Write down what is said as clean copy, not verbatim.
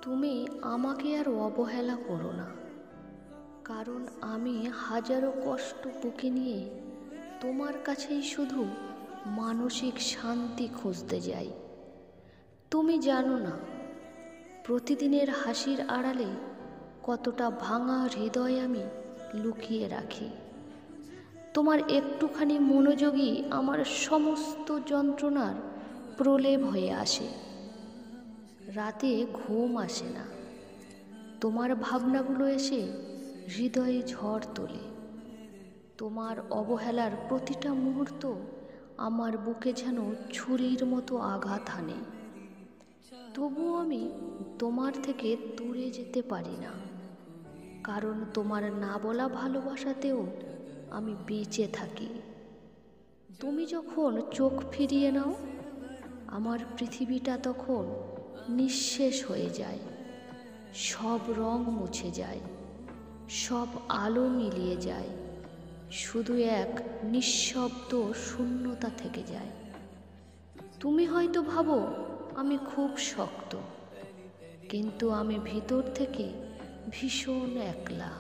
তুমি আমাকে আর অবহেলা করো না, কারণ আমি হাজারো কষ্ট বুকে নিয়ে তোমার কাছেই শুধু মানসিক শান্তি খুঁজতে যাই। তুমি জানো না প্রতিদিনের হাসির আড়ালে কতটা ভাঙা হৃদয় আমি লুকিয়ে রাখি। তোমার একটুখানি মনোযোগই আমার সমস্ত যন্ত্রণার প্রলেপ হয়ে আসে। রাতে ঘুম আসে না, তোমার ভাবনাগুলো এসে হৃদয়ে ঝড় তোলে। তোমার অবহেলার প্রতিটা মুহূর্ত আমার বুকে যেন ছুরির মতো আঘাত হানে। তবুও আমি তোমার থেকে দূরে যেতে পারি না, কারণ তোমার না বলা ভালোবাসাতেও আমি বেঁচে থাকি। তুমি যখন চোখ ফিরিয়ে নাও, আমার পৃথিবীটা তখন নিঃশেষ হয়ে যায়। সব রং মুছে যায়, সব আলো মিলিয়ে যায়, শুধু এক নিঃশব্দ শূন্যতা থেকে যায়। তুমি হয়তো ভাবো আমি খুব শক্ত, কিন্তু আমি ভিতর থেকে ভীষণ একলা।